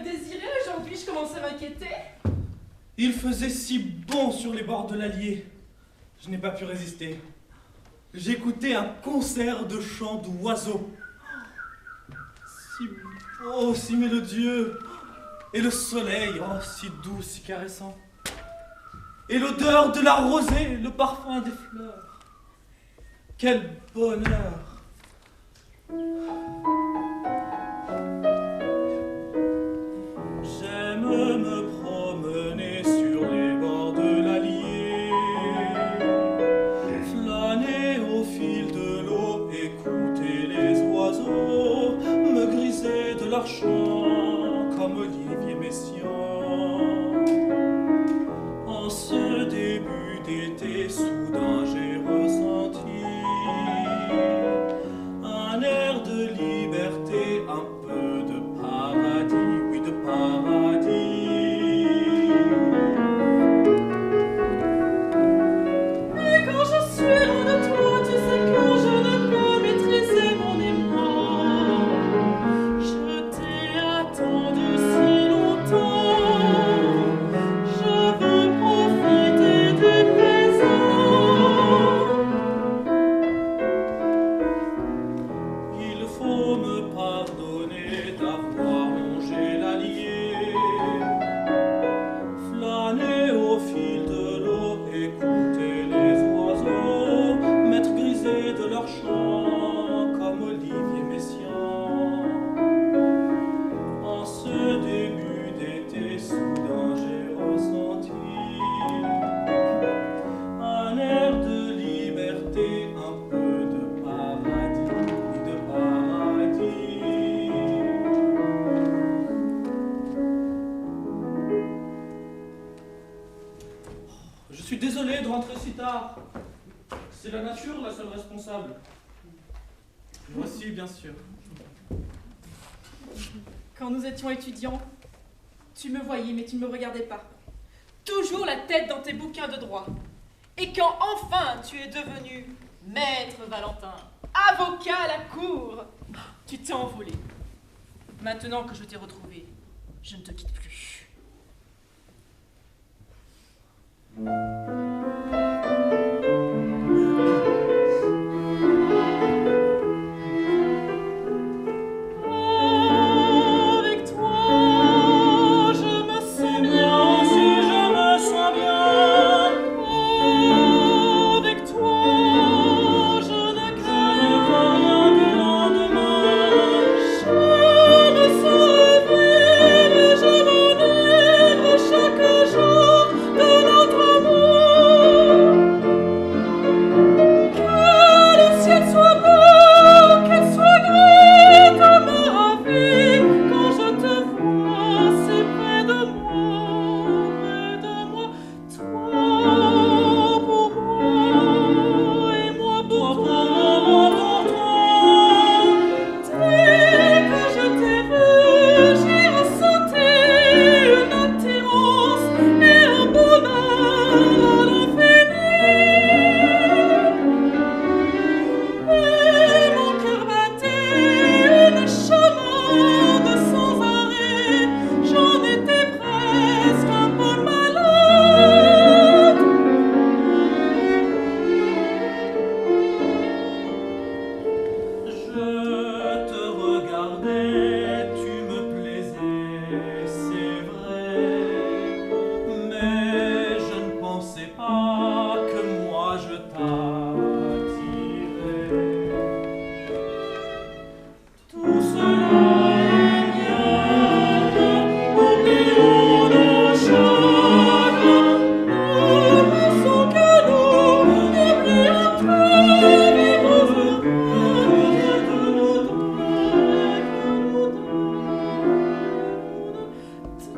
me désirer, aujourd'hui je commence à m'inquiéter. Il faisait si bon sur les bords de l'Allier. Je n'ai pas pu résister. J'écoutais un concert de chants d'oiseaux. Si beau, si mélodieux. Et le soleil, oh, si doux, si caressant. Et l'odeur de la rosée, le parfum des fleurs. Quel bonheur! J'aime me promener sur les bords de l'Allier, flâner au fil de l'eau, écouter les oiseaux, me griser de leur chant comme Olivier Messiaen. En ce début d'été, soudain j'ai ressenti un air de liberté, un peu de paradis, oui de paradis. Mais quand je suis loin de toi, tu sais que je ne peux maîtriser mon émoi. Je t'ai attendu si longtemps, je veux profiter du présent. Il faut me pardonner d'avoir longé l'Allier, flâner au fil de l'eau, écouter les oiseaux, m'être grisé de leur chant comme Olivier Messiaen. En ce début d'été, soudain j'ai ressenti un air de liberté, un peu de paradis, oui, de paradis. Je suis désolé de rentrer si tard. C'est la nature la seule responsable. Voici, bien sûr. Quand nous étions étudiants, tu me voyais mais tu ne me regardais pas. Toujours la tête dans tes bouquins de droit. Et quand enfin tu es devenu maître Valentin, avocat à la cour, tu t'es envolé. Maintenant que je t'ai retrouvé, je ne te quitte plus. Avec toi, je me sens bien. Si je me sens bien, Avec toi, je ne crains rien du lendemain. Je me sens rêver, mais je m'enivre chaque jour de notre amour. Que le ciel soit beau, qu'il soit gris comme ma vie, quand je te vois si près de moi, toi pour moi et moi pour toi. Dès que je t'ai vu, j'ai ressenti une attirance et un bonheur à l'infini. Et mon cœur battait une chamade sans arrêt. J'en étais presque un peu malade. Je te regardais, tu me plaisais, c'est vrai, mais je ne pensais pas que moi je t'attirais. Tout cela est bien, oublions nos chagrins, Nous pensons que nous n'oublions plus, vivons heureux de nos deux.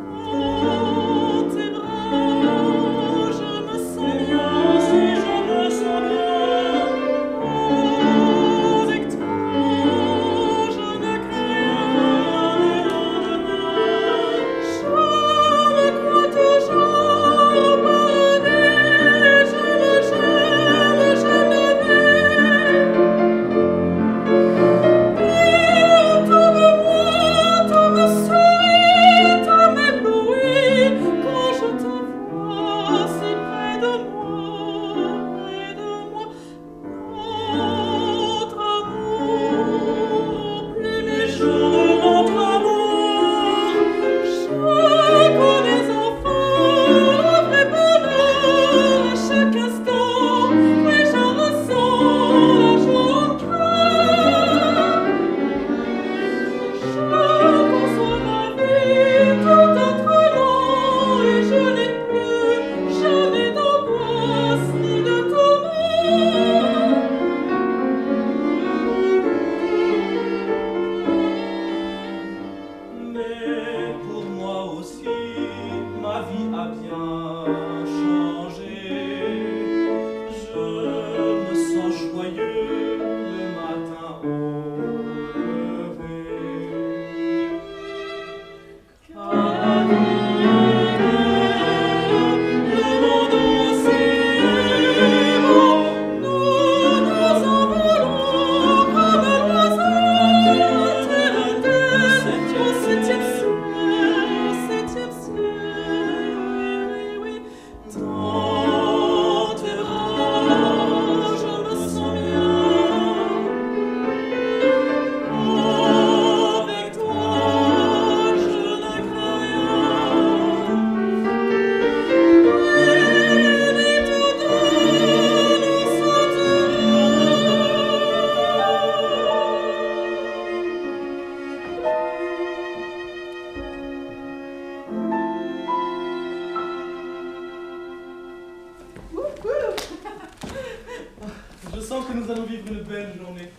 sens que nous allons vivre une belle journée,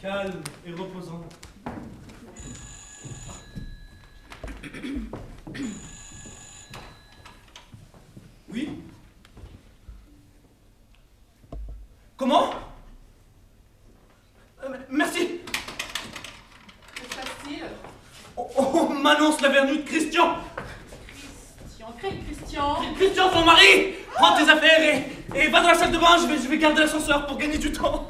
calme et reposante. Oui? Comment? Merci! Que se passe-t-il? On m'annonce la venue de Christian! Christian? Christian, ton mari! Prends tes affaires et va dans la salle de bain, je vais garder l'ascenseur pour gagner du temps.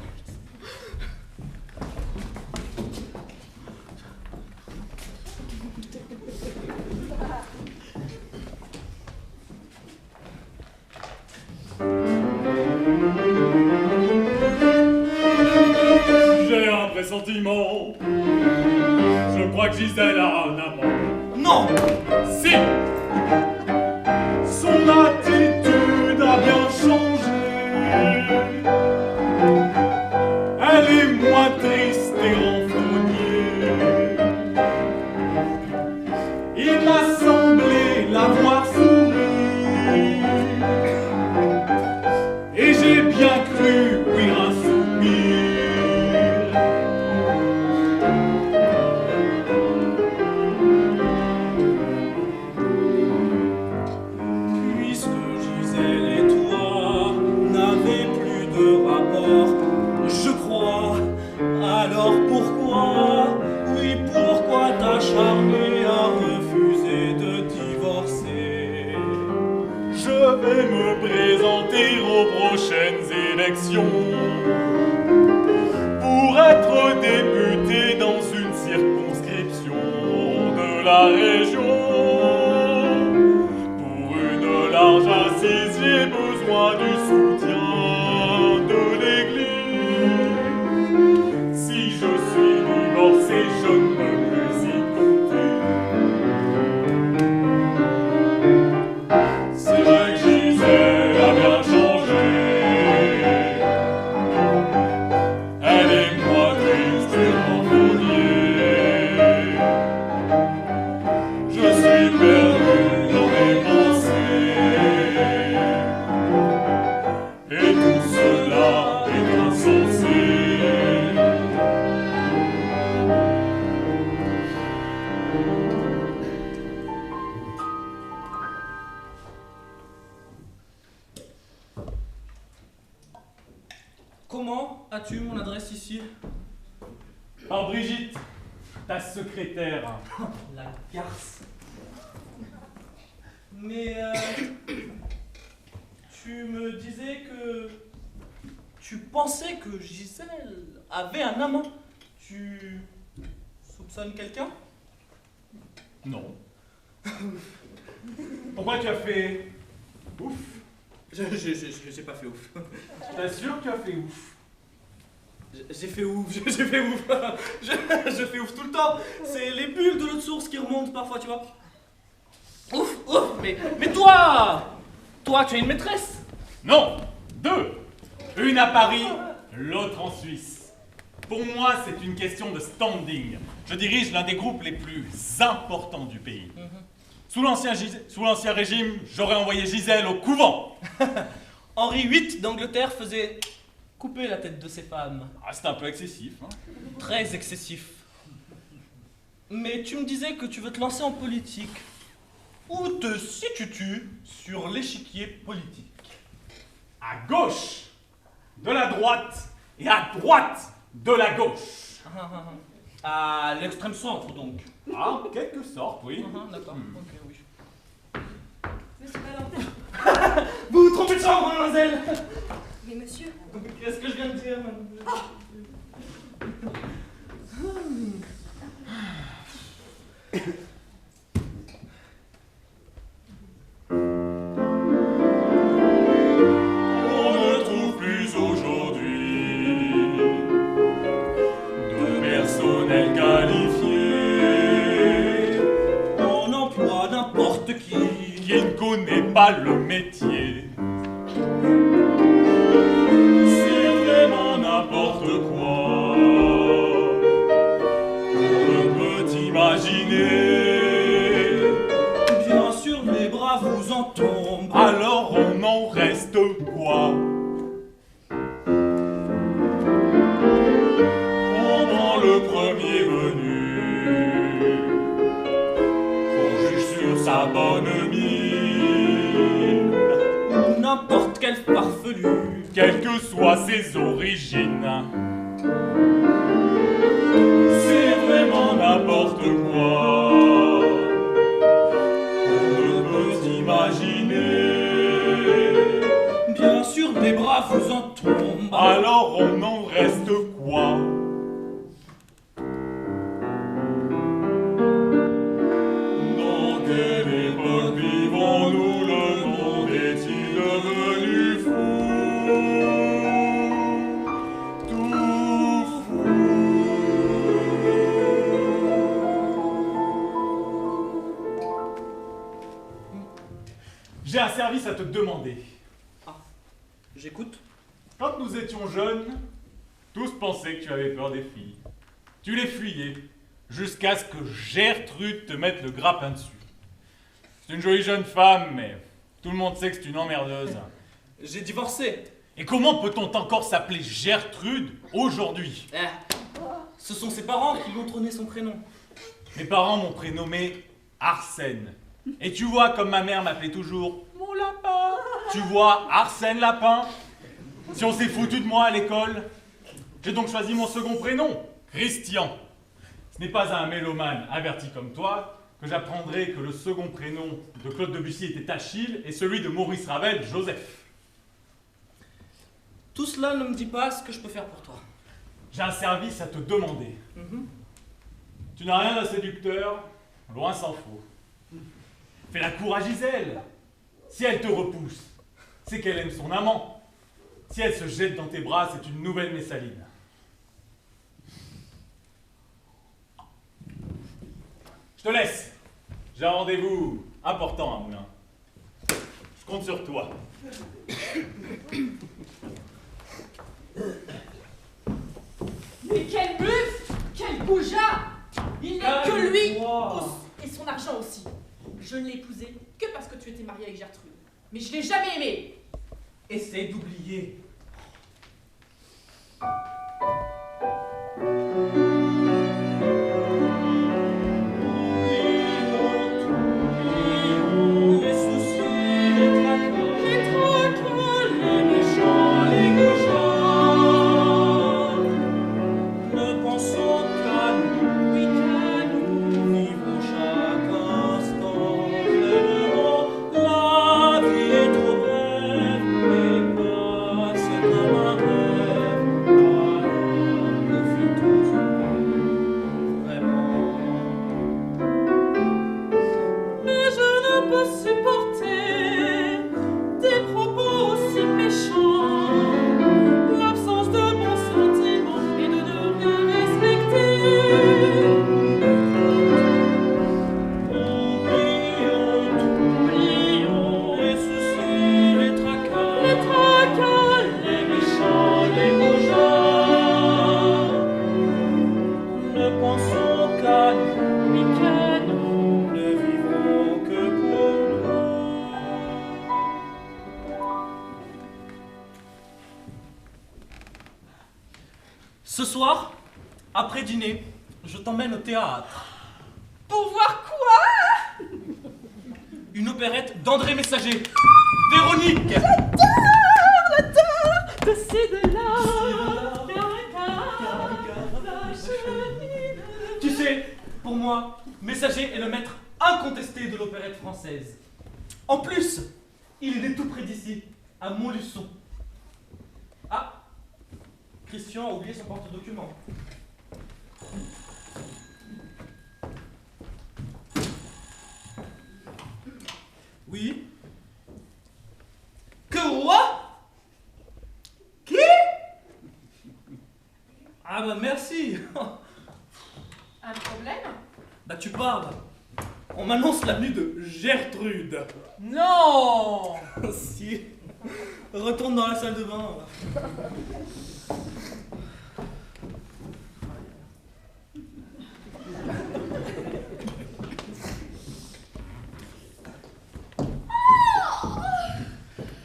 J'ai un pressentiment. Je crois que Gisèle a un amant. Non! Si! Son attitude a bien changé. Elle est moins triste et renfrognée. Il m'a semblé la voir sourire. Et j'ai bien cru ouïr un soupir. Puisque Gisèle et toi n'avez plus de rapport, je crois, alors pourquoi, oui pourquoi t'acharner à refuser de divorcer? Je vais me présenter aux prochaines élections pour être député dans une circonscription de la région. Pour une large assise, j'ai besoin du soutien de l'Église. Si je suis divorcé, je ne peux plus y compter. C'est vrai que Gisèle a bien changé. Elle est moins triste et renfrognée. Je suis perdu dans mes pensées. Et tout cela est insensé. Comment as-tu mon adresse ici? Par Brigitte, ta secrétaire. La garce. Mais tu me disais que tu pensais que Gisèle avait un amant. Tu soupçonnes quelqu'un? Non. Pourquoi tu as fait ouf? J'ai pas fait ouf. T'assures que tu as fait ouf? J'ai fait ouf, j'ai fait ouf. Je fais ouf tout le temps. C'est les bulles de l'autre source qui remontent parfois, tu vois. Ouf, ouf, mais toi, tu as une maîtresse. Non, deux. Une à Paris, l'autre en Suisse. Pour moi, c'est une question de standing. Je dirige l'un des groupes les plus importants du pays. Sous l'ancien régime, j'aurais envoyé Gisèle au couvent. Henri VIII d'Angleterre faisait couper la tête de ses femmes. Ah, c'est un peu excessif, hein. Très excessif. Mais tu me disais que tu veux te lancer en politique. Où te situes-tu sur l'échiquier politique? À gauche de la droite et à droite de la gauche. À l'extrême centre, donc. Ah, en quelque sorte, oui. D'accord, ok, oui. Monsieur Valentin. Vous vous trompez de chambre, mademoiselle. Mais monsieur. Qu'est-ce que je viens de dire, mademoiselle? On ne trouve plus aujourd'hui de personnel qualifié. On emploie n'importe qui ne connaît pas le métier. C'est vraiment n'importe quoi. On ne peut imaginer. Bien sûr, les bras vous en tombent. Alors on en reste quoi? sa bonne mine, ou n'importe quel farfelu, quelles que soient ses origines. C'est vraiment n'importe quoi, on ne peut imaginer. bien sûr des bras vous en tombent. Alors on en reste quoi? Dans quelle époque vivons-nous? Le monde est-il devenu fou? Tout fou. J'ai un service à te demander. J'écoute. Quand nous étions jeunes, tous pensaient que tu avais peur des filles. Tu les fuyais, jusqu'à ce que Gertrude te mette le grappin dessus. C'est une jolie jeune femme, mais tout le monde sait que c'est une emmerdeuse. J'ai divorcé. Et comment peut-on encore s'appeler Gertrude aujourd'hui? Ce sont ses parents qui lui ont trôné son prénom. Mes parents m'ont prénommé Arsène. Et tu vois, comme ma mère m'appelait toujours mon lapin. Tu vois, Arsène Lapin. Si on s'est foutu de moi à l'école, j'ai donc choisi mon second prénom, Christian. Ce n'est pas à un mélomane averti comme toi que j'apprendrai que le second prénom de Claude Debussy était Achille et celui de Maurice Ravel, Joseph. Tout cela ne me dit pas ce que je peux faire pour toi. J'ai un service à te demander. Tu n'as rien d'un séducteur, loin s'en faut. Fais la cour à Gisèle. Si elle te repousse, c'est qu'elle aime son amant. Si elle se jette dans tes bras, c'est une nouvelle Messaline. Je te laisse. J'ai un rendez-vous important à Moulin. Je compte sur toi. Mais quel buff! Quel goujat! Il n'est que lui et son argent aussi. Je ne l'ai épousé que parce que tu étais mariée avec Gertrude. Mais je l'ai jamais aimé. Essaye d'oublier. Les soucis, les tracas, les méchants, les goujats. Ne pensons qu'à nous, oui qu'à nous, vivons chaque instant pleinement. La vie est trop brève et passe comme un rêve. Alors profitons-en vraiment. Mais je ne peux supporter des propos aussi méchants, l'absence de bons sentiments et de ne rien respecter. Oublions les soucis, les tracas, les méchants, les goujats. Ne pensons qu'à nous, oui qu'à nous, ne vivons que pour nous. Ce soir, après dîner, je t'emmène au théâtre. Pour voir quoi? Une opérette d'André Messager. Véronique. De ci, de là. Tu sais, pour moi, Messager est le maître incontesté de l'opérette française. En plus, il est né tout près d'ici, à Montluçon. Ah, Christian a oublié son porte-document. Oui. Que quoi? Qui? Ah bah merci. Un problème? Bah tu parles. On m'annonce la venue de Gertrude. Non! Si. Retourne dans la salle de bain.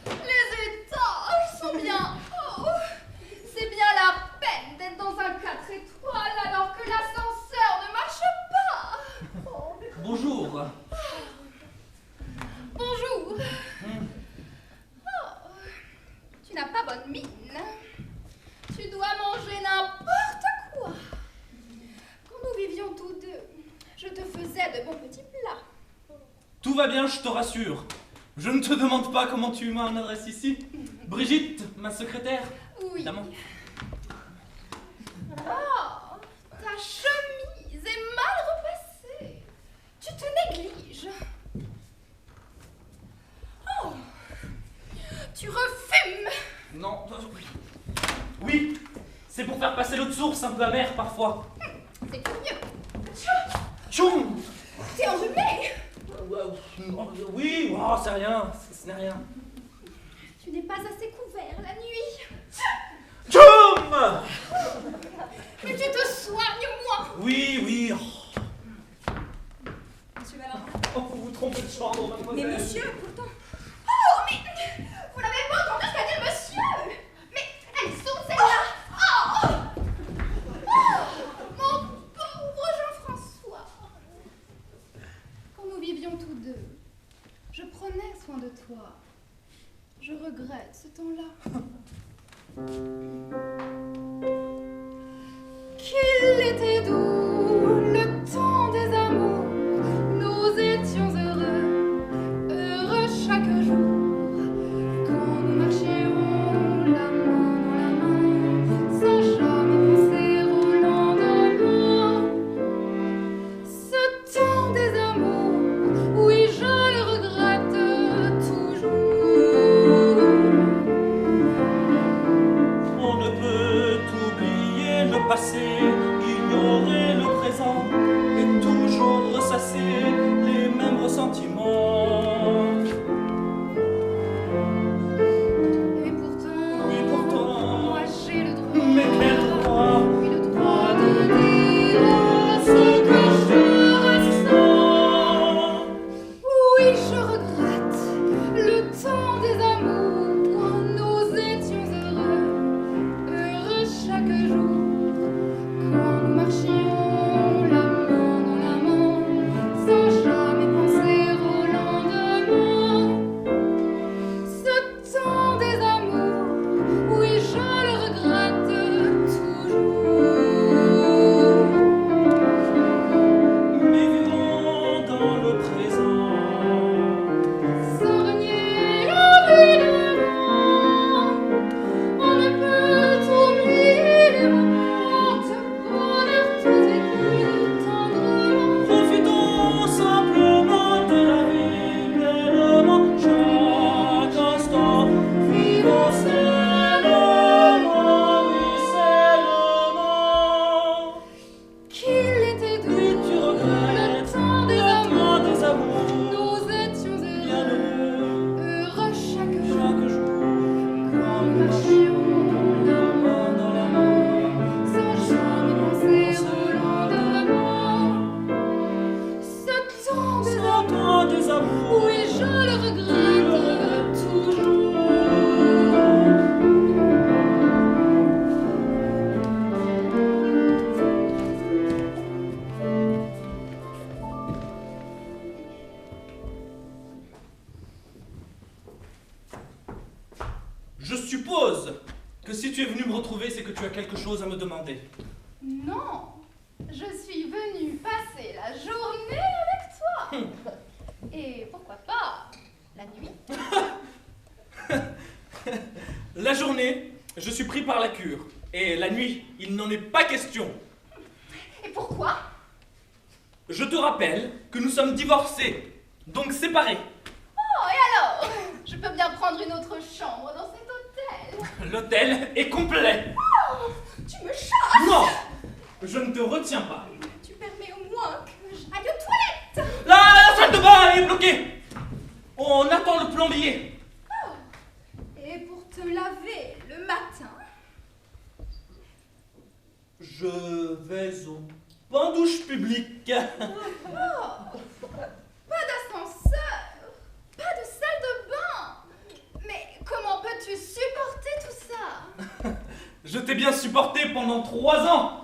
Les étages sont bien hauts. C'est bien la peine d'être dans un 4 étoiles alors que l'ascenseur ne marche pas. Oh. Bonjour. bien, je te rassure. Je ne te demande pas comment tu m'as une adresse ici. Brigitte, ma secrétaire. Oui. Évidemment. Oh, ta chemise est mal repassée. Tu te négliges. Oh, tu refumes. Non. Oui, c'est pour faire passer l'eau de source un peu amère parfois. C'est curieux. Tchoum. T'es enrhumé. Oui, oh, c'est rien, ce n'est rien. Tu n'es pas assez couvert la nuit. Tchoum. Mais tu te soignes, moi. Oui. Oh. Monsieur Valentin. Oh, vous vous trompez de chambre, mademoiselle. Mais monsieur, pourtant. Oh, mais vous n'avez pas entendu ce qu'a dit le monsieur. Mais elles sont celles-là. Oh, mon pauvre Jean-François. Quand nous vivions tous deux, je prenais soin de toi. Je regrette ce temps-là. Qu'il était doux, le temps des amours. Nous étions heureux chaque jour. Quand nous marchions la main dans la main, sans jamais penser au lendemain. Ce temps des amours, oui, je le regrette toujours. On ne peut oublier le passé, ignorer le présent et toujours ressasser les mêmes ressentiments. Et pourtant, Oui, pourtant, moi j'ai le droit. mais quel droit? Oui, le droit de dire ce que je ressens. Oui, je regrette le temps des amours. Nous étions heureux chaque jour. Quand nous marchions la main dans la main, sans jamais penser au lendemain. Ce temps des amours, oui, je le regrette toujours. Mais vivons dans le présent. Sans renier la vie d'avant, on ne peut oublier les moments de bonheur tout vécus tendrement. Profitons simplement de la vie, pleinement chaque instant. Vivons seulement, oui, seulement. Qu'il était doux, Et tu regrettes le temps des le temps amours. des amours. Nous étions Bien heureux chaque jour. chaque jour. Quand nous marchions la main Dans la main, sans jamais penser au lendemain. Ce temps des ce amours, temps des amours. oui, je le regrette toujours. Je suppose que si tu es venu me retrouver, c'est que tu as quelque chose à me demander. Non, je suis venue passer la journée avec toi. Et pourquoi pas la nuit? La journée, je suis pris par la cure. Et la nuit, il n'en est pas question. Et pourquoi? Je te rappelle que nous sommes divorcés, donc séparés. Oh, et alors? Je peux bien prendre une autre chambre dans cet hôtel. L'hôtel est complet. Oh, tu me chasses. Non, je ne te retiens pas. Tu permets au moins que j'aille aux toilettes. La salle de bain est bloquée. On attend le plombier. Oh, et pour te laver le matin? Je vais au bain-douche public. Oh, pas d'ascenseur, pas de salle de bain. Mais comment peux-tu supporter tout ça? Je t'ai bien supporté pendant 3 ans.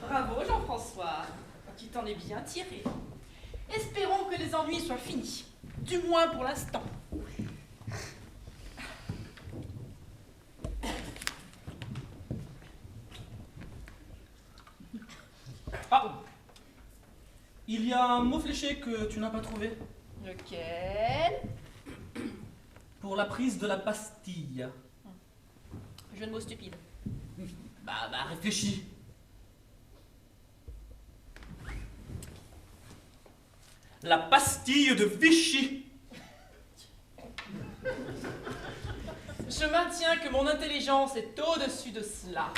Bravo Jean-François, tu t'en es bien tiré. Espérons que les ennuis soient finis, du moins pour l'instant. Ah! Il y a un mot fléché que tu n'as pas trouvé. Lequel? Pour la prise de la Bastille. Jeu de mots stupide. Bah, réfléchis. La pastille de Vichy. Je maintiens que mon intelligence est au-dessus de cela.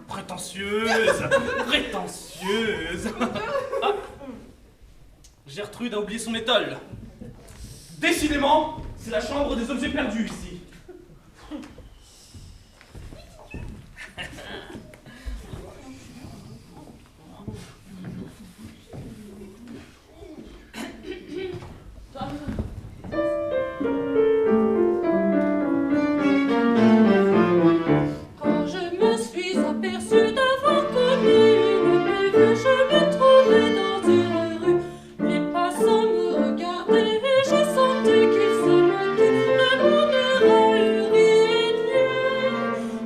Prétentieuse. Prétentieuse. Ah. Gertrude a oublié son étole. Décidément, c'est la chambre des objets perdus ici. Quand je me suis aperçue d'avoir connu une veuve, je me trouvais dans une rue. Les passants me regardaient et je sentais qu'ils se moquaient de mon air ahuri.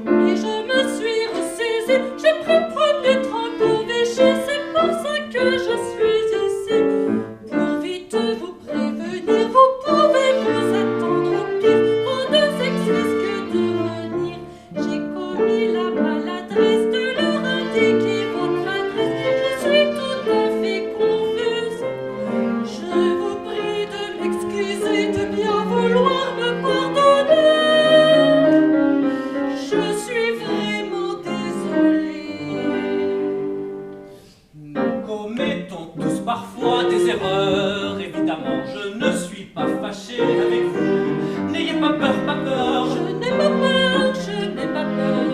Mais je me suis ressaisie, j'ai pris le premier train pour Vichy. C'est pour ça que je suis ici. Pour vite vous prévenir, vous pouvez vous attendre au pire. Vos deux excuses que de venir. J'ai commis la maladresse de leur indiquer votre adresse. Je suis tout à fait confuse. Je vous prie de m'excuser, de bien vouloir me pardonner. Je suis vraiment désolée. Nous commettons tous parfois des erreurs, évidemment. Je ne suis pas fâché avec vous. N'ayez pas peur, pas peur. Je n'ai pas peur, je n'ai pas peur.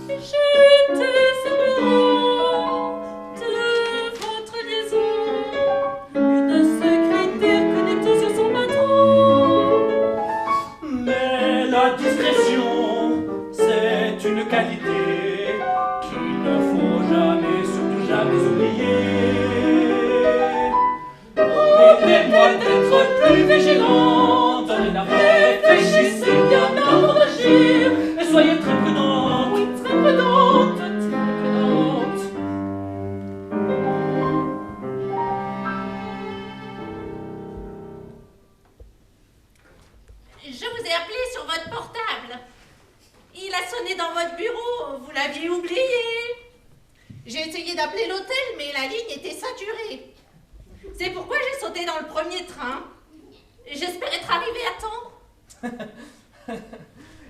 J'ai été ignorant de votre liaison. Une secrétaire connaît tout sur son patron. Mais la discrétion, c'est une qualité qu'il ne faut jamais, surtout jamais oublier. Promettez-moi d'être plus vigilant, dorénavant, réfléchissez bien avant d'agir, et soyez très prudente, oui, très prudente, très prudente. Je vous ai appelé sur votre portable. Il a sonné dans votre bureau, vous l'aviez oublié. J'ai essayé d'appeler l'hôtel, mais la ligne était saturée. C'est pourquoi j'ai sauté dans le premier train. J'espère être arrivée à temps.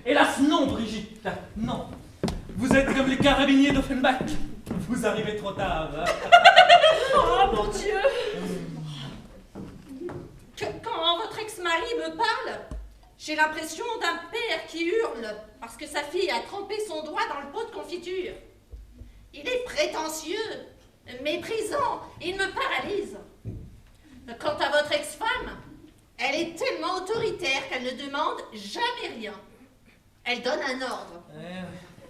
Hélas non, Brigitte, non. Vous êtes comme les carabiniers d'Offenbach. Vous arrivez trop tard. Oh mon Dieu! Quand votre ex-mari me parle, j'ai l'impression d'un père qui hurle parce que sa fille a trempé son doigt dans le pot de confiture. Il est prétentieux, méprisant, il me paralyse. Quant à votre ex-femme, elle est tellement autoritaire qu'elle ne demande jamais rien. Elle donne un ordre.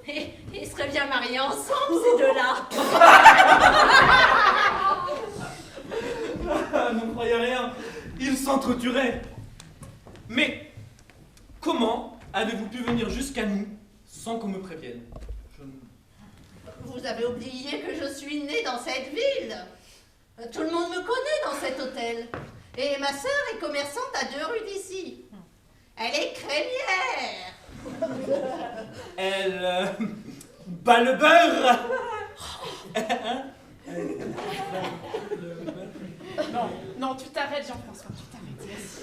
Et ils seraient bien mariés ensemble, ces deux-là. Ne croyez rien, ils s'entretueraient. Mais comment avez-vous pu venir jusqu'à nous sans qu'on me prévienne? Vous avez oublié que je suis née dans cette ville. Tout le monde me connaît dans cet hôtel. Et ma sœur est commerçante à 2 rues d'ici. Elle est crémière. Elle bat le beurre. Non, non, tu t'arrêtes, Jean-François, tu t'arrêtes, merci.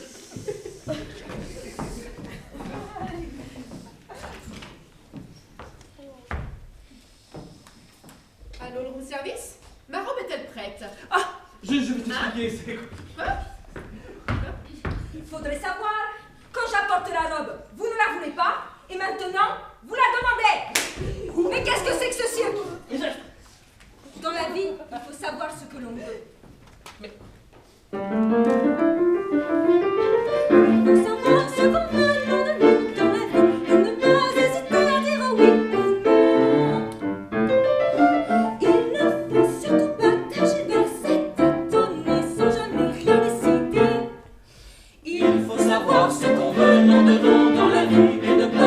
Allô, le room service? Ma robe est-elle prête? Ah, je vais t'expliquer, c'est quoi? Il faudrait savoir, quand j'apporte la robe, vous ne la voulez pas, et maintenant, vous la demandez. Mais qu'est-ce que c'est que ceci? Dans la vie, il faut savoir ce que l'on veut. Mais Il faut savoir ce qu'on veut dans la vie et ne pas hésiter à dire oui ou non. Il ne faut surtout pas tergiverser, tâtonner sans jamais rien décider. Il faut savoir ce qu'on veut, non de non dans la vie et ne pas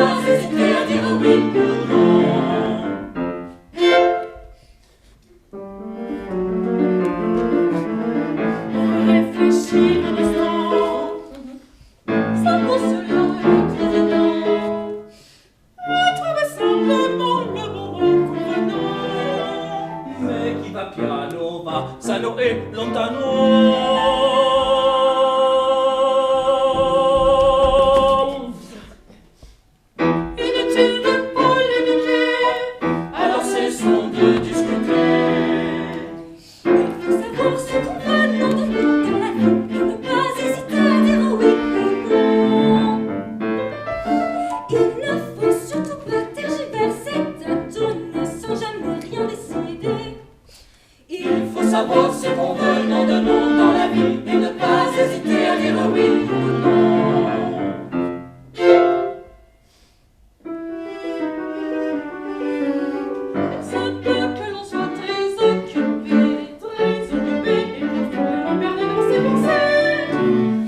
e lontano. Inutile de polémiquer, alors cessons de discuter. Il faut savoir ce qu'on veut, nom de nom dans la vie, et ne pas hésiter à dire oui ou non. Il ne faut surtout pas tergiverser, tâtonner sans jamais rien décider. Il faut savoir ce qu'on veut, nom de nom dans la vie, et ne pas hésiter à dire oui ou non. Ça peut que l'on soit très occupé, et parfois emmerdé dans ses pensées.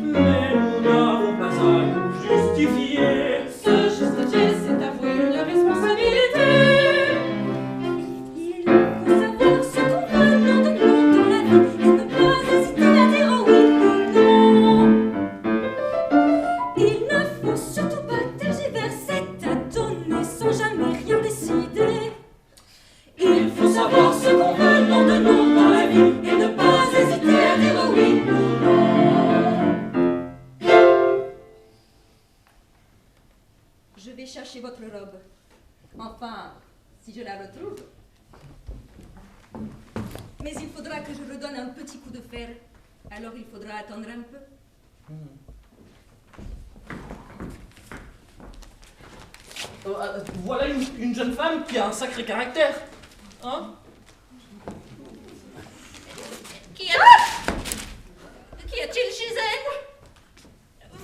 Mais nous n'avons pas à nous justifier. Se justifier, c'est avouer une responsabilité. Il faut savoir ce qu'on veut, nom de nom dans la vie, et ne pas hésiter à dire oui ou non. Il ne faut surtout pas tergiverser, tâtonner sans jamais rien décider. Il faut savoir ce qu'on veut, nom de nom dans la vie, et ne pas hésiter à dire oui ou non. Je vais chercher votre robe. Enfin, si je la retrouve. Mais il faudra que je redonne un petit coup de fer. Alors il faudra attendre un peu. Voilà une jeune femme qui a un sacré caractère. Hein? Qu'y a-t-il chez elle?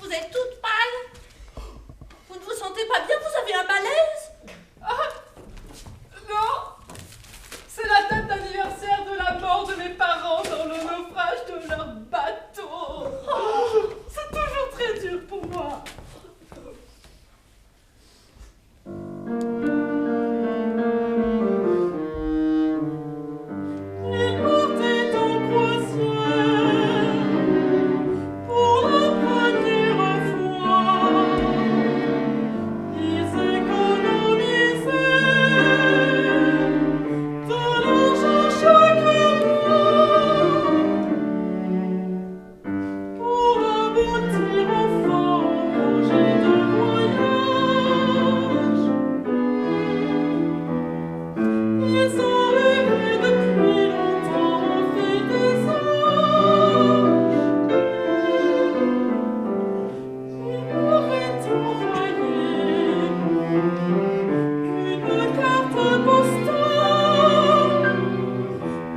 Vous êtes toute pâle. Vous ne vous sentez pas bien? Vous avez un malaise? Non, c'est la date d'anniversaire de la mort de mes parents dans le naufrage de leur bateau. C'est toujours très dur pour moi. Il partait en croisière pour la première fois. Ils économisaient de l'argent chaque mois pour aboutir enfin au projet de voyage. Ils ont rêvé depuis longtemps en fait des anges. Ils m'auraient envoyé une carte postale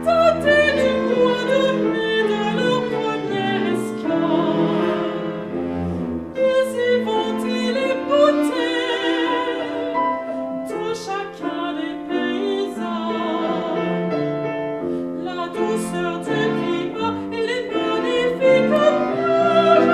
datée du mois de mai de leur première escale. Ils y vantaient les beautés de chacun des paysages, la douceur du climat et les magnifiques plages.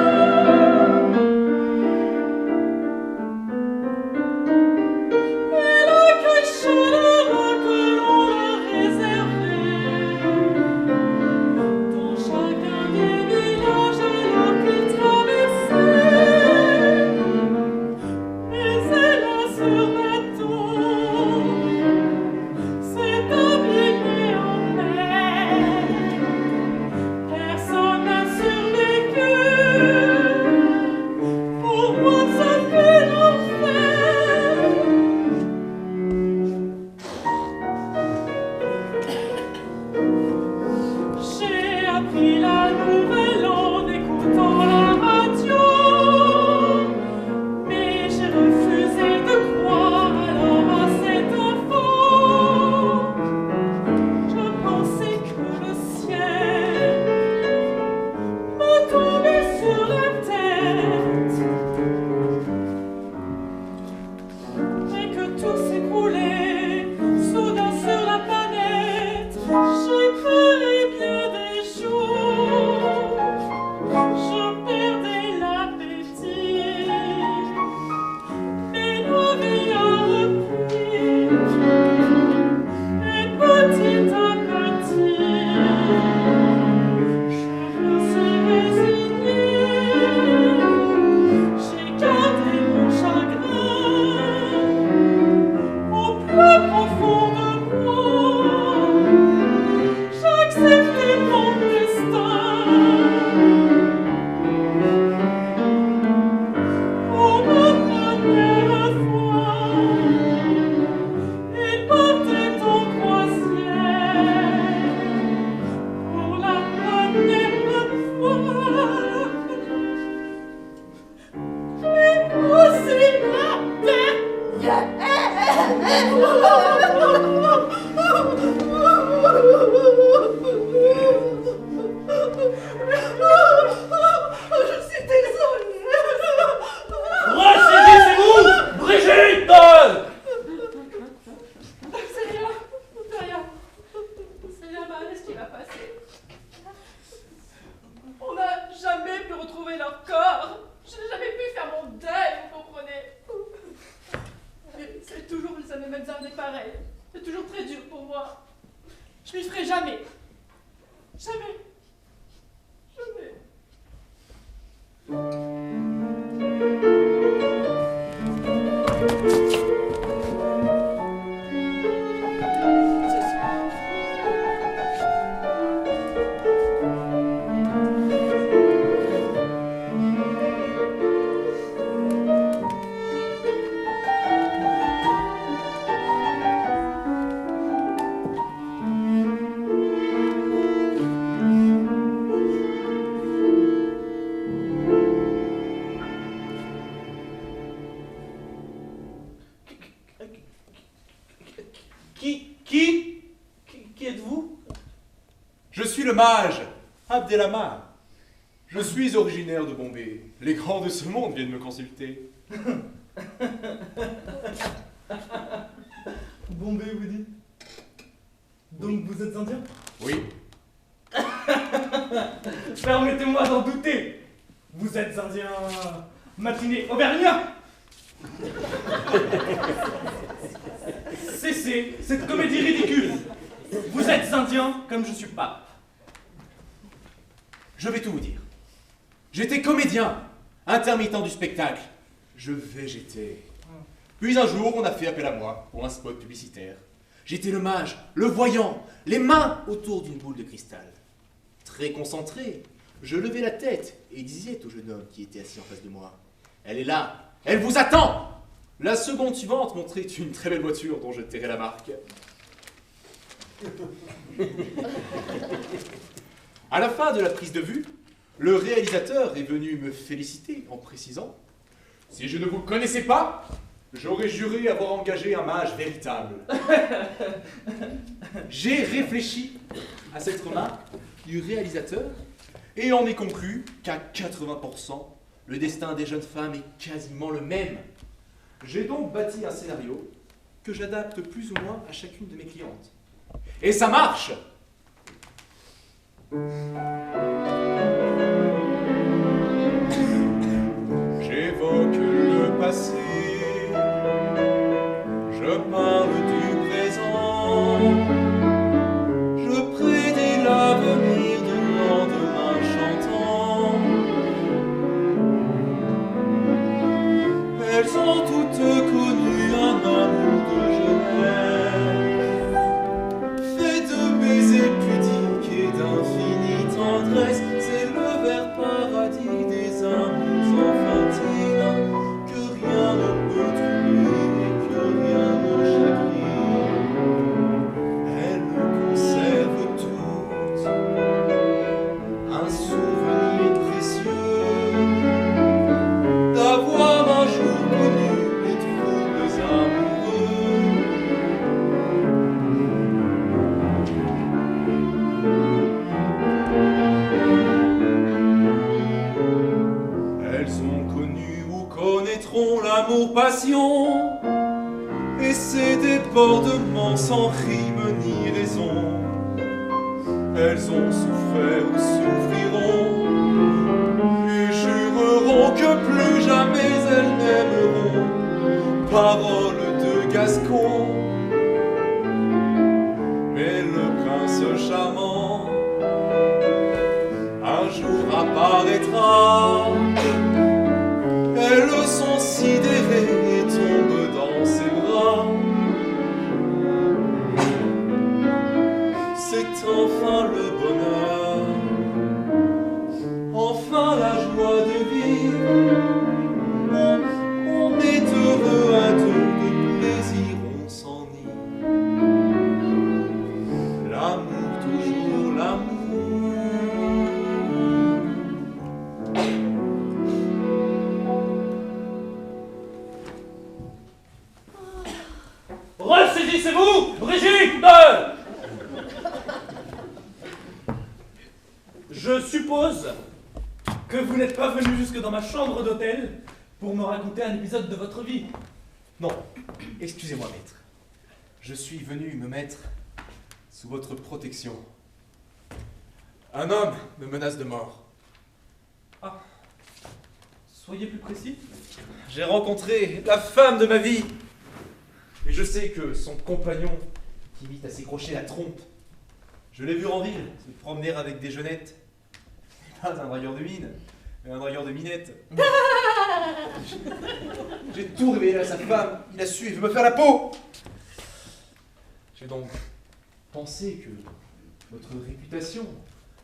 mettre un des pareils. C'est toujours très dur pour moi. Je m'y ferai jamais. Jamais. Jamais. Qui êtes-vous? Je suis le mage, Abdelhamar. Je suis originaire de Bombay. Les grands de ce monde viennent me consulter. Bombay, vous dites? Donc vous êtes indien? Oui. Permettez-moi d'en douter. Vous êtes indien matiné auvergnat. Cessez cette comédie ridicule. Vous êtes indien comme je suis pape. Je vais tout vous dire. J'étais comédien, intermittent du spectacle. Je végétais. Puis un jour, on a fait appel à moi pour un spot publicitaire. J'étais le mage, le voyant, les mains autour d'une boule de cristal. Très concentré, je levais la tête et disais au jeune homme qui était assis en face de moi: elle est là, elle vous attend! La seconde suivante montrait une très belle voiture dont je tairai la marque. À la fin de la prise de vue, le réalisateur est venu me féliciter en précisant: si je ne vous connaissais pas, j'aurais juré avoir engagé un mage véritable. J'ai réfléchi à cette remarque du réalisateur et en ai conclu qu'à 80%, le destin des jeunes femmes est quasiment le même. J'ai donc bâti un scénario que j'adapte plus ou moins à chacune de mes clientes. Et ça marche! J'évoque le passé, je parle du présent, je prédis l'avenir de lendemain chantant. Elles ont toutes connu un amour de jeunesse, fait de baisers pudiques et d'infinie tendresse. C'est le vert paradis des amours enfantines que rien ne peut troubler et que rien ne chagrine. Elles conservent toutes un souvenir précieux d'avoir un jour connu les troubles amoureux. Elles ont connu ou connaîtront l'amour-passion, et ces débordements sans rime ni raison. Elles ont souffert ou souffriront, et jureront que plus jamais elles n'aimeront. Parole de Gascon, mais le prince charmant un jour apparaîtra. Elles sont sidérées et tombent dans ses bras. C'est enfin le bonheur, enfin la joie de vivre. On est heureux à deux, de plaisir on s'ennuie. L'amour, toujours l'amour. Ressaisissez-vous, Brigitte! Je suppose que vous n'êtes pas venu jusque dans ma chambre d'hôtel pour me raconter un épisode de votre vie. Non, excusez-moi, maître. Je suis venu me mettre sous votre protection. Un homme me menace de mort. Ah, soyez plus précis. J'ai rencontré la femme de ma vie. Et je sais que son compagnon, qui vit à s'écrocher la trompe, je l'ai vu en ville se promener avec des jeunettes. Pas un dragueur de mine, mais un dragueur de minette. J'ai tout révélé à sa femme, il a su, il veut me faire la peau. J'ai donc pensé que votre réputation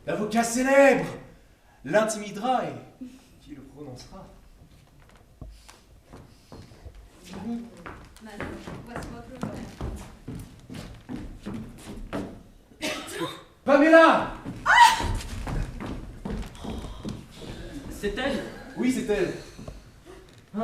d'avocat célèbre l'intimidera et qui le prononcera. Madame, voici votre verre. Pamela! C'est elle? Oui, c'est elle. Ah.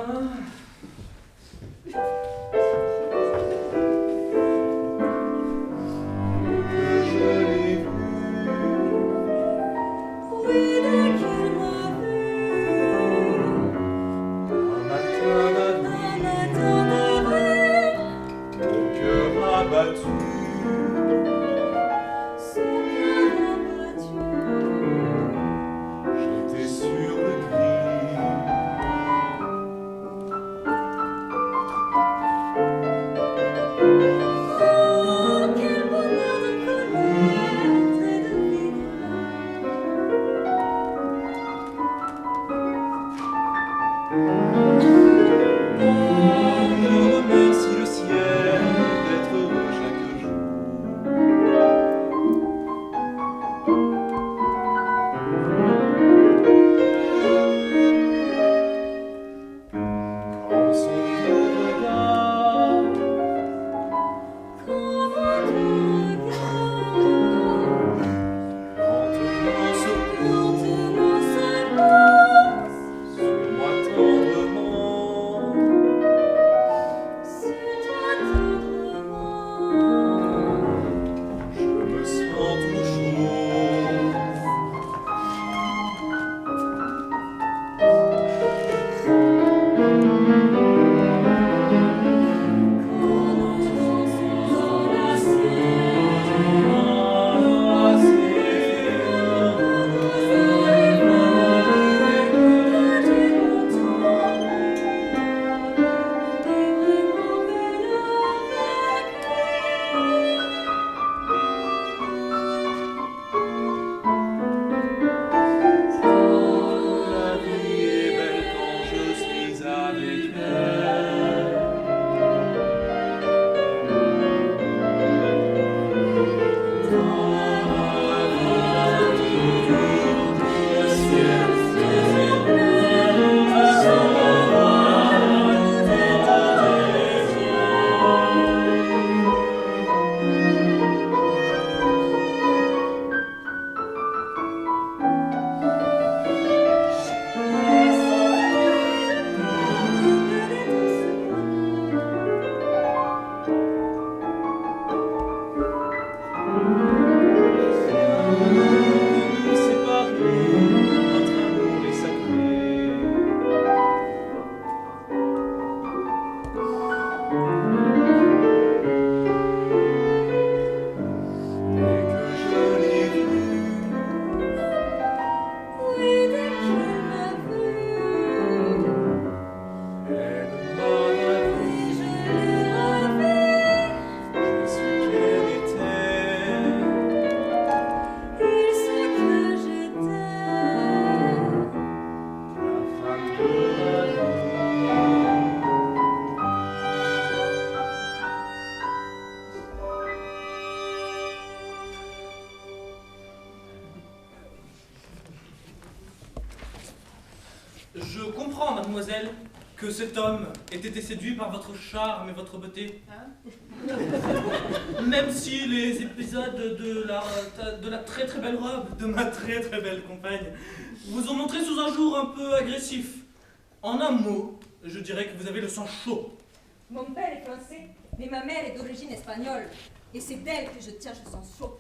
Je comprends, mademoiselle, que cet homme ait été séduit par votre charme et votre beauté. Même si les épisodes de la très très belle robe de ma très très belle compagne vous ont montré sous un jour un peu agressif. En un mot, je dirais que vous avez le sang chaud. Mon père est français, mais ma mère est d'origine espagnole. Et c'est d'elle que je tiens le sang chaud.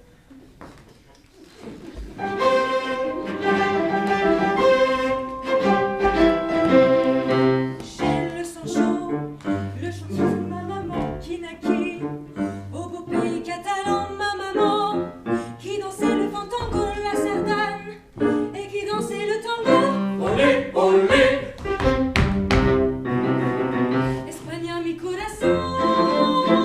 J'ai le sang chaud de ma maman qui naquit au beau pays catalan. Ma maman qui dansait le fantango, la sardane, et qui dansait le tango. Olé, olé. España mi corazón.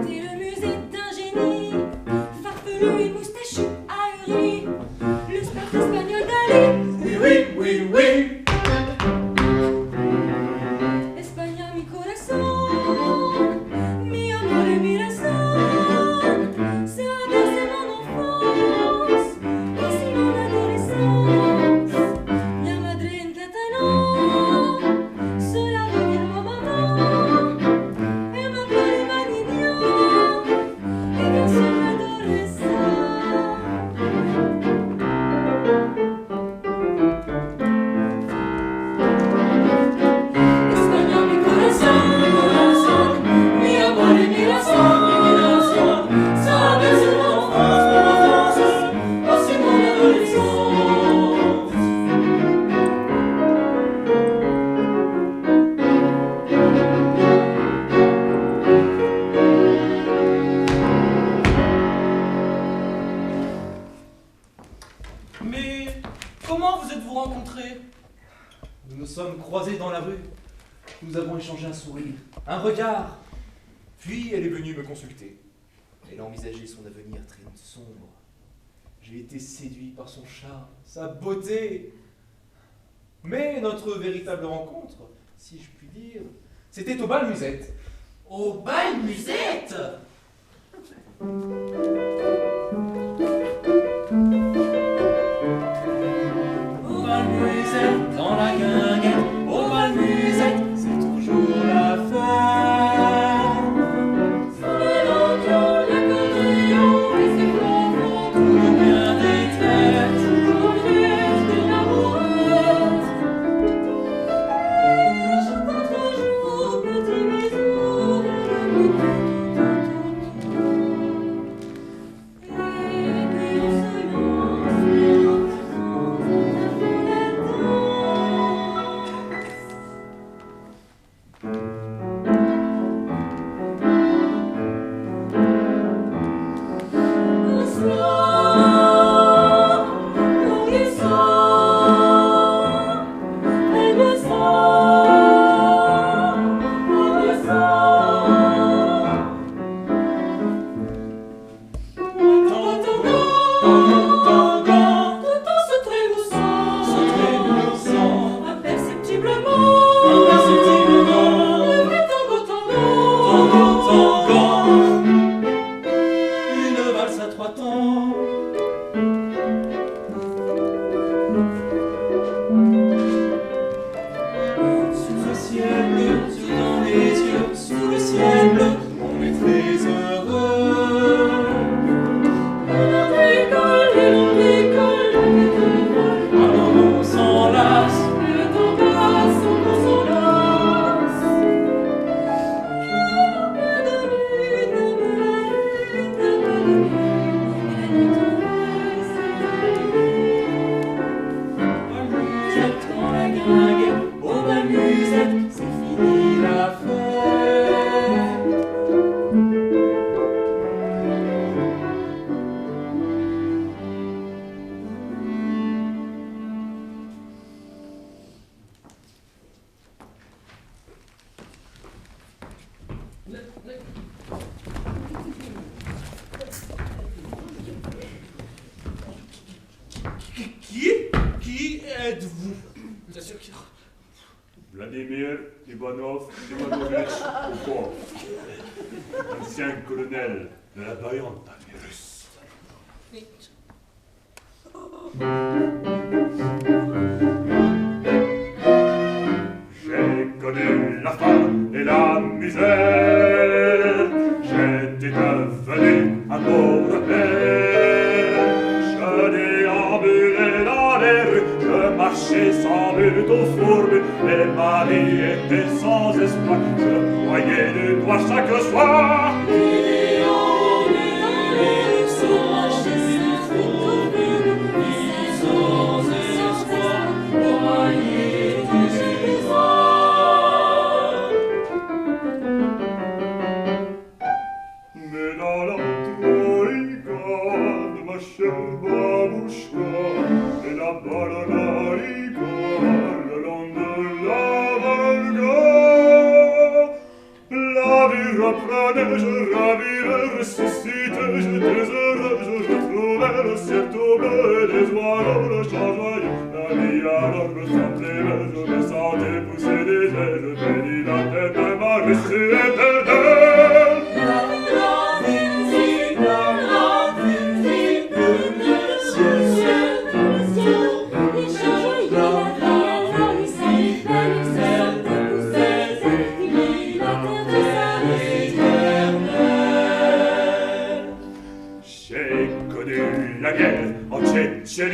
quitter le musée d'un génie, farfelu et moustachu ahuri, le sport espagnol d'Ali. Oui, oui, oui, oui. España mi corazón, mi amor y mi razón, sabes de mon enfance, aussi mon adolescence, la madre en catalán, cela veut dire ma maman, elle m'appelle ma niña, et bien sûr j'adorais ça. España mi corazón, mi amor y mi razón, sabes de mon enfance, aussi mon adolescence. Mais comment vous êtes-vous rencontrés? Nous nous sommes croisés dans la rue. Nous avons échangé un sourire, un regard. Puis elle est venue me consulter. Elle a envisagé son avenir très sombre. J'ai été séduit par son charme, sa beauté. Mais notre véritable rencontre, si je puis dire, c'était au bal Musette. Au bal Musette? Au bal Musette, dans la guinguette, au bal Musette, c'est toujours la fête. Sous le lampion, l'accordéon et ses flambons, Toujours bien des traites. toujours fiers de l'amoureuse. Je compte toujours petits bisous et le et puis on se lance, et on avance la Une valse à trois temps. Sous le ciel bleu, yeux dans les yeux, sous le ciel bleu, on est très heureux. Alors on s'enlace. Bal Musette, dans la guinguette, au bal Musette, c'est fini la fête. Qui êtes-vous? Vladimir Ivanov Ivanovitch Poupov, ancien colonel de la vaillante armée russe. J'ai connu la faim et la misère, j'étais devenu un pauvre père. Je déambulais dans les rues, je marchais sans but au fourbu, et ma vie était sans espoir. Je croyais du doigt chaque soir. Mais dans la troïka de ma chère babouchka et la balalaïka le long de la Volga, la vie vie reprenait, je ravirais, ressuscitais, j'étais heureux, je retrouvais le ciel tout bleu et les oiseaux le chant joyeux. La vie alors me semblait belle, je me sentais pousser des ailes, je bénis la tête de ma restée éternelle. La musique, le ciel, les chants joyeux, la vie, si belle, celle de pousser, il la terre de sa éternelle. J'ai connu la guerre en Tchétchénie,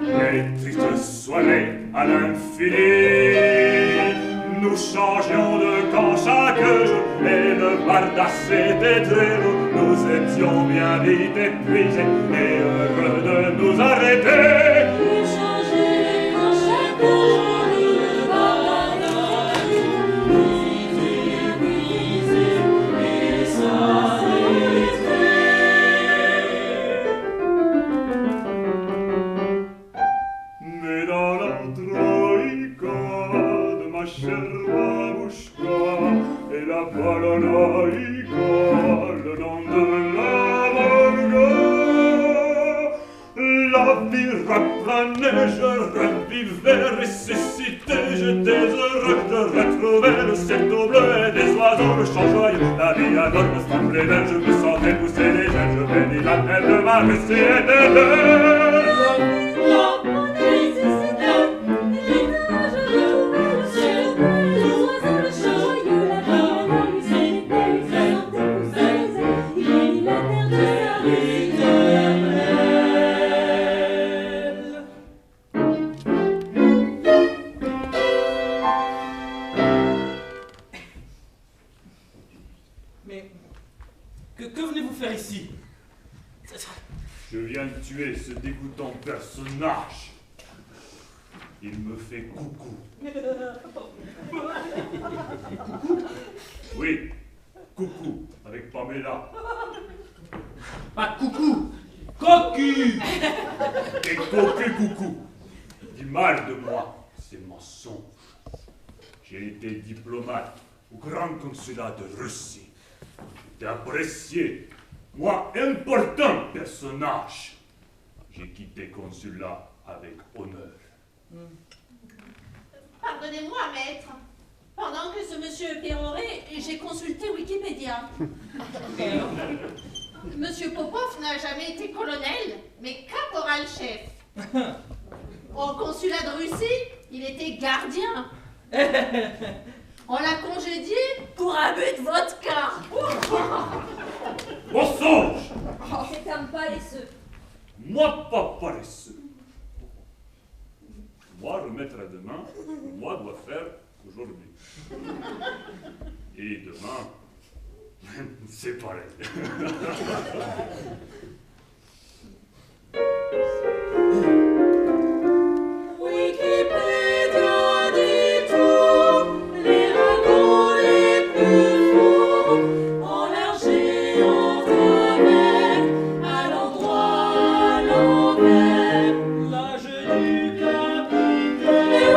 les tristes soirées à l'infini. Nous changions de camp chaque jour et le bardasse était très lourd. Nous étions bien vite épuisés et heureux de nous arrêter. Changer les camps chaque jour, le bardasse, nous étions épuisés et s'arrêter. Mais dans la troïka de ma chère babouchka et la balalaïka, le nom de la Volga, la vie reprenait, je revivais, ressuscitais, j'étais heureux de retrouver le ciel tout bleu et des oiseaux le chant joyeux. La vie alors me semblait belle, je me sentais pousser les ailes, je bénis la terre de ma restée éternelle. Mais que venez-vous faire ici? Je viens de tuer ce dégoûtant personnage. Il me fait coucou. Oui, coucou, avec Pamela. Pas coucou, cocu. Et cocu coucou. Il dit mal de moi, c'est mensonge. J'ai été diplomate au grand consulat de Russie. J'étais apprécié. Moi, important personnage. J'ai quitté consulat avec honneur. Pardonnez-moi, maître. Pendant que ce monsieur pérorait, j'ai consulté Wikipédia. Monsieur Popov n'a jamais été colonel, mais caporal-chef. Au consulat de Russie, il était gardien. On l'a congédié pour abus de vodka. Mensonge! C'est un paresseux. Moi, pas paresseux. Moi, remettre à demain, moi dois faire aujourd'hui. Et demain, c'est pareil. Wikipédia dit tout, les ragots les plus fous, en large et en travers, à l'endroit, à l'envers. L'âge du capitaine,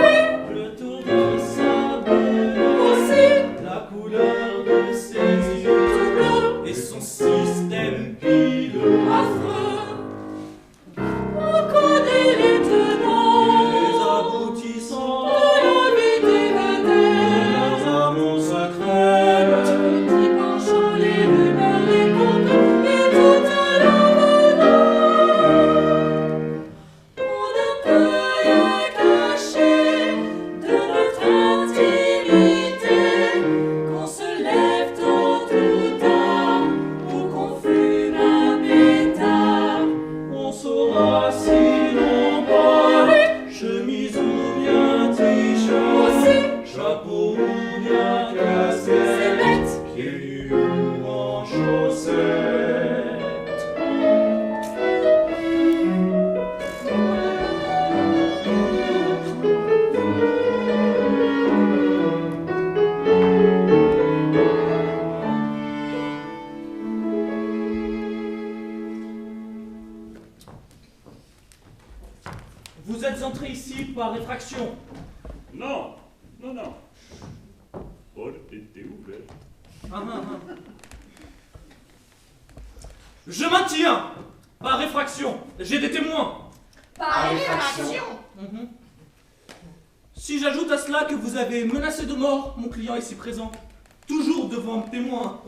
le tour de sa belle, Aussi, la couleur de ses yeux tout bleu, et son système pileux. affreux. On connaît les tenants Les aboutissants de la vie des vedettes. leurs amours secrètes. Les petits penchants, les rumeurs, les contes et toute l'avenant. On ne peut rien cacher de notre intimité, qu'on se lève tôt ou tard ou qu'on fume un pétard. On saura si l'on porte chemise ou bien t-shirt, chapeau ou bien C'est casquette, bête. pieds nus ou en chaussettes. Vous êtes entré ici par effraction. Non, non, non. Portez-vous. vous plaît. Je maintiens, par réfraction, j'ai des témoins. Par réfraction. Si j'ajoute à cela que vous avez menacé de mort mon client ici présent, toujours devant témoin,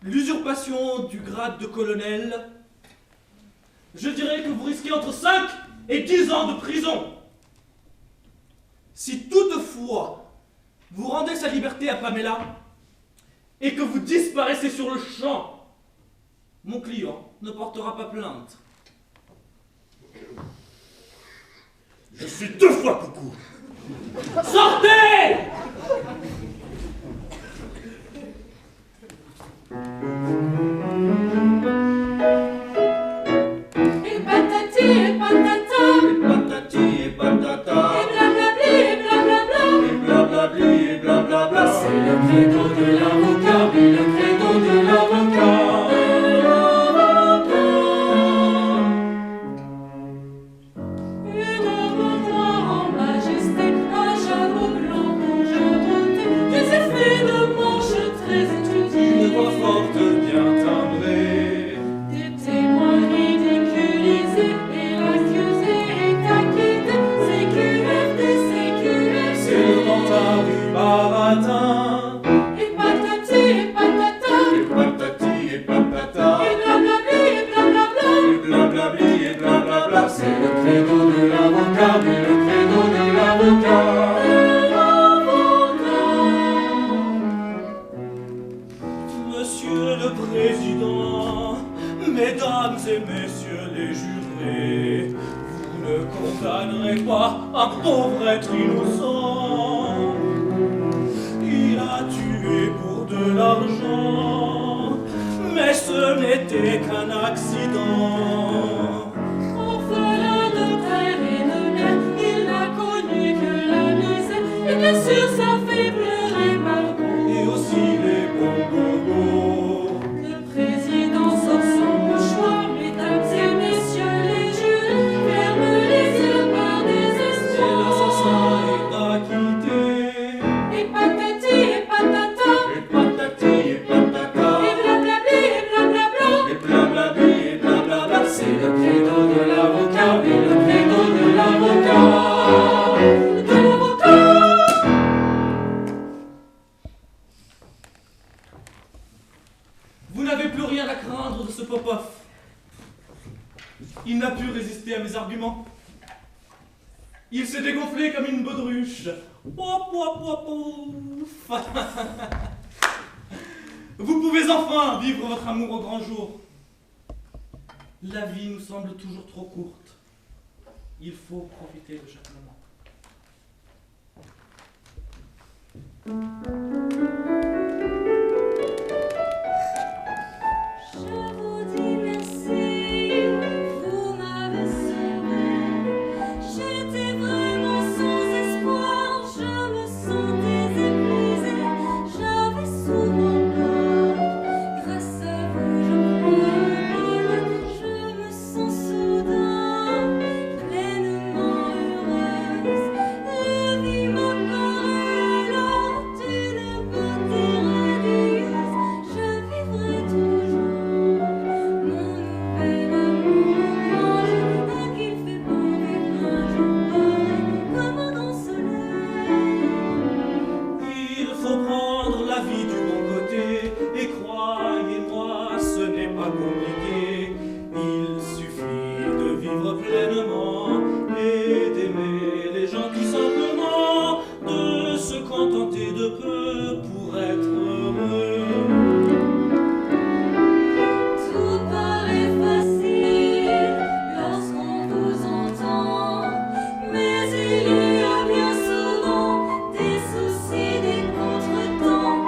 l'usurpation du grade de colonel, je dirais que vous risquez entre 5 et 10 ans de prison. Si toutefois vous rendez sa liberté à Pamela et que vous disparaissez sur le champ, mon client ne portera pas plainte. Je suis 2 fois coucou. Sortez! Et patati et patata, Et patati et patata, et blablabli et blablabla. et blablabli et blablabla. C'est le credo de l'avocat, oui, le credo de l'avocat. Une robe noire en majesté, un chapeau blanc rouge brodé, des effets de manches très étudiés, Une voix forte bien timbrée, des témoins ridiculisés, et l'accusé est acquitté. CQFD, CQFD. c'est le vantard du baratin. Et patati et patata, Et patati et patata, et blablabli et blablabla. et blablabli et blablabla. C'est le credo de l'avocat, oui, le credo de l'avocat. Monsieur le Président, Mesdames et Messieurs les jurés, vous ne condamnerez pas un pauvre être innocent. Il a tué pour de l'argent, mais ce n'était qu'un accident. Orphelin de père et de mère, il n'a connu que la misère, et bien sûr ça fait pleurer Margot. Et aussi les bons bobos. Le président sort son mouchoir, mesdames et messieurs les jurés, ferme les yeux par Et désespoir. l'assassin est acquitté. Et patati et patata, Et patati et patata, et blablabli et blablabla. et blablabli et blablabla. C'est le credo de l'avocat, oui, le credo de l'avocat. De l'avocat. Vous n'avez plus rien à craindre de ce Popov. Il n'a pu résister à mes arguments. Il s'est dégonflé comme une baudruche. Wop, wop, wop, ouf. Vous pouvez enfin vivre votre amour au grand jour. La vie nous semble toujours trop courte. Il faut profiter de chaque moment. Je vous dis merci, vous m'avez sauvé. J'étais vraiment sans espoir, je me sentais épuisée. J'avais souvent peur, grâce à vous je crois. Je me sens soudain pleinement heureuse. La vie m'apparaît alors d'une beauté radieuse. Je vivrai toujours mon nouvel amour au grand jour. À qui fait bon vivre un jour pareil comme un grand soleil. Il faut prendre la vie du bon côté, et croyez-moi, ce n'est pas compliqué. Il suffit de vivre pleinement et d'aimer les gens tout simplement, de se contenter de peu pour être heureux. Tout paraît facile lorsqu'on vous entend, mais il y a bien souvent des soucis, des contretemps.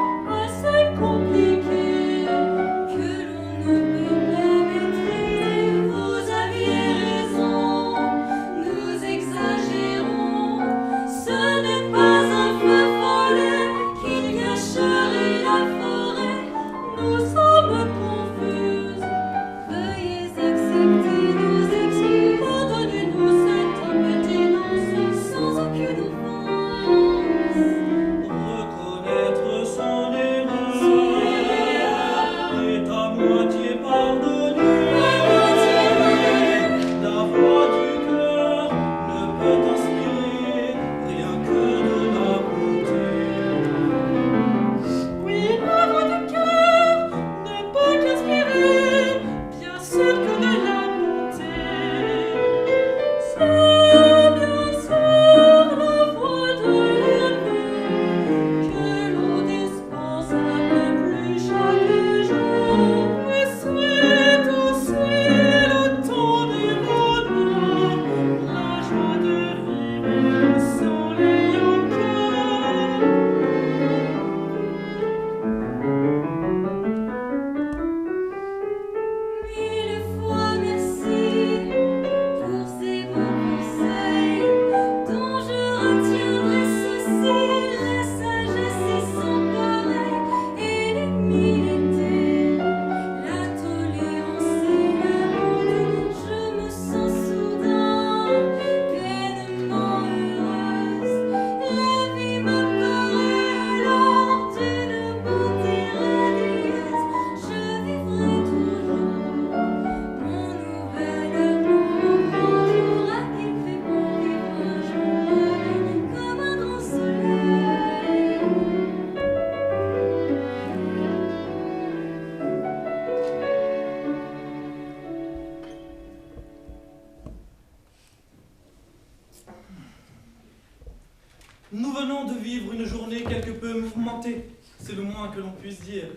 une journée quelque peu mouvementée, c'est le moins que l'on puisse dire.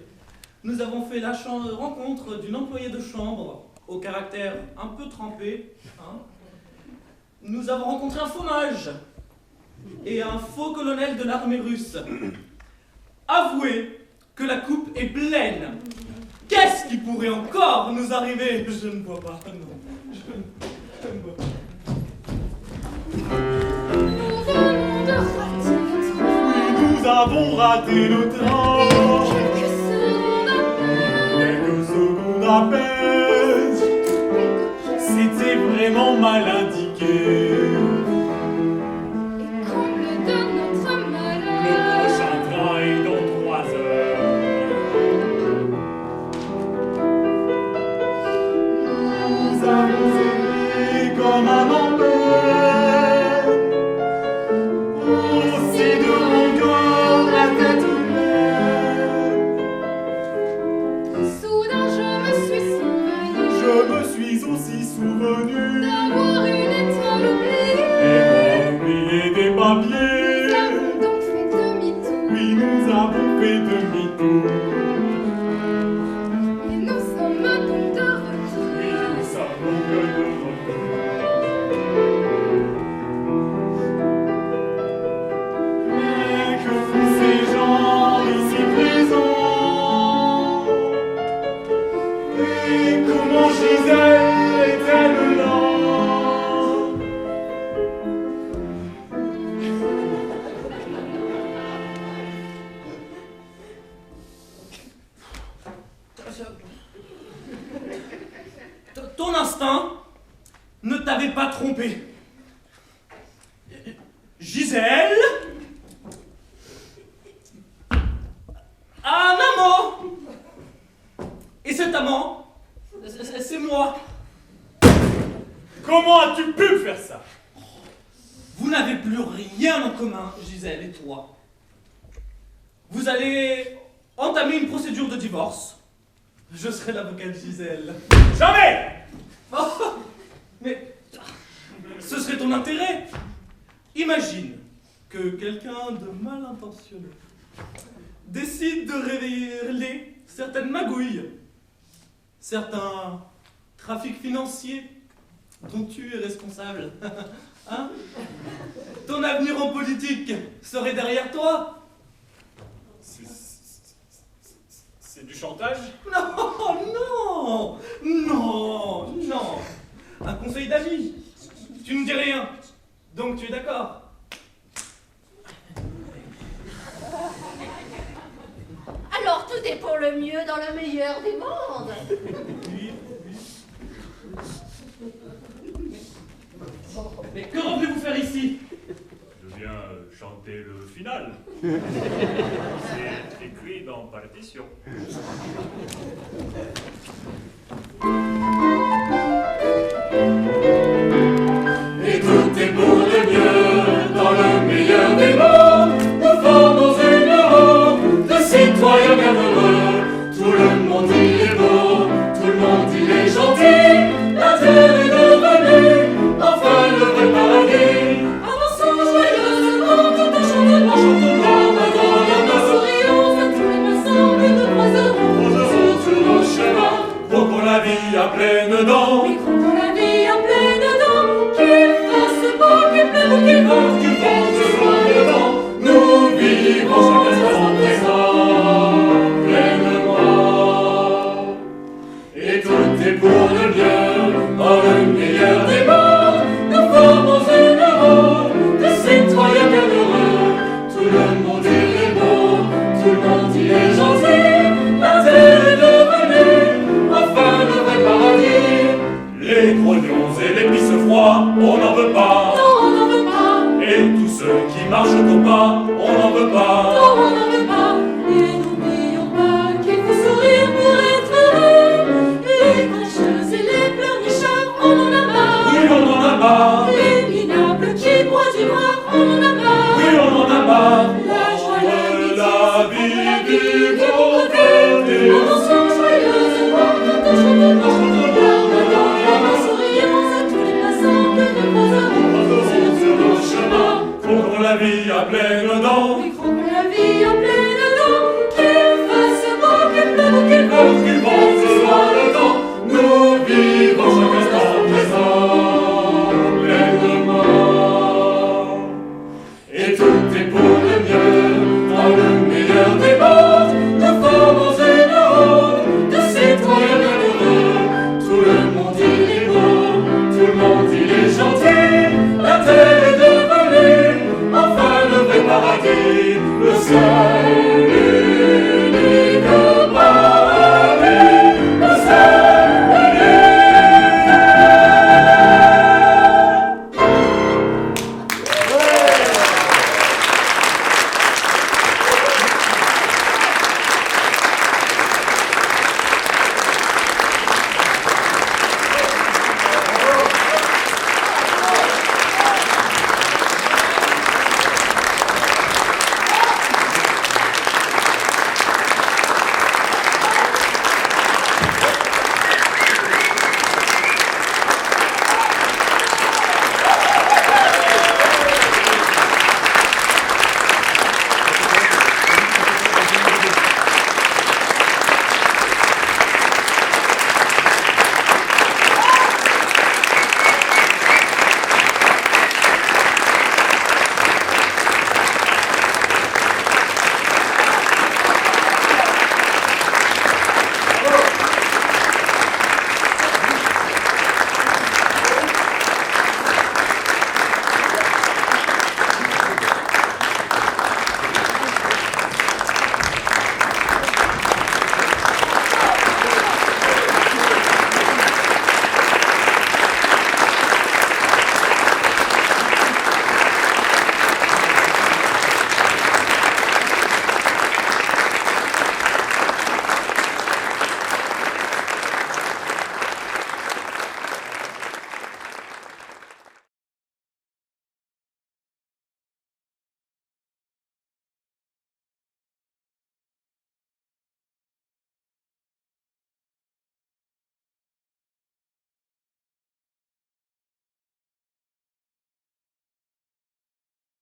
Nous avons fait la rencontre d'une employée de chambre, au caractère un peu trempé. Hein. Nous avons rencontré un faux mage et un faux colonel de l'armée russe. Avouez que la coupe est pleine. Qu'est-ce qui pourrait encore nous arriver? Je ne vois pas, non. Je ne vois pas. Nous avons raté le train. Quelques secondes à peine. C'était vraiment mal indiqué. Le prochain train est dans 3 heures. Nous avons aimé comme un enfer. Aussi de longueur la tête pleine. Soudain je me suis aussi souvenu d'avoir une étoile oubliée. Et oublié des papiers. Nous avons donc fait demi-tour. Oui, nous avons fait demi-tour. Et nous sommes donc de retour. Oui, nous sommes donc de retour. Mais que font ces gens ici présents? Et comment Gisèle est-elle là? Ton instinct ne t'avait pas trompé. Gisèle a un amant. Et cet amant, c'est moi. Comment as-tu pu faire ça? Vous n'avez plus rien en commun, Gisèle et toi. Vous allez entamer une procédure de divorce. Je serai l'avocat de Gisèle. Jamais! Oh, mais ce serait ton intérêt. Imagine que quelqu'un de mal intentionné décide de révéler certaines magouilles, certains trafics financiers dont tu es responsable. Hein? Ton avenir en politique serait derrière toi. C'est du chantage? Non, non, non, non. Un conseil d'amis. Tu ne dis rien. Donc tu es d'accord? Alors tout est pour le mieux dans le meilleur des mondes. Oui, oui. Mais que revenez-vous faire ici? Je viens chanter le final. C'est écrit dans partition. Et tout est pour le mieux dans le meilleur des mondes. Nous formons une Europe de citoyens bienheureux. Tout le monde y est beau, tout le monde y est gentil. La terre est devenue enfin le vrai paradis. Avançons joyeusement, tout en chantant, dans la main, sourions à tous les ensemble de 3 euros. Sur nos chemins, croquons la vie à pleines dents. Oui, croquons la vie à pleines dents, qu'il fasse beau, qu'il pleuve ou qu'il vente, Qu'il vente soit le vent, nous vivrons chaque instant présent pleinement. Et tout est pour le bien, dans le meilleur des mondes. Nous formons une Europe de citoyens bienheureux. Tout le monde y est beau, tout le monde y est gentil. La terre est devenue enfin le vrai paradis. Les grognons et les pisse froids, on n'en veut pas. non, on n'en veut pas, Et tous ceux qui marchent au pas, on n'en veut pas. non, on n'en veut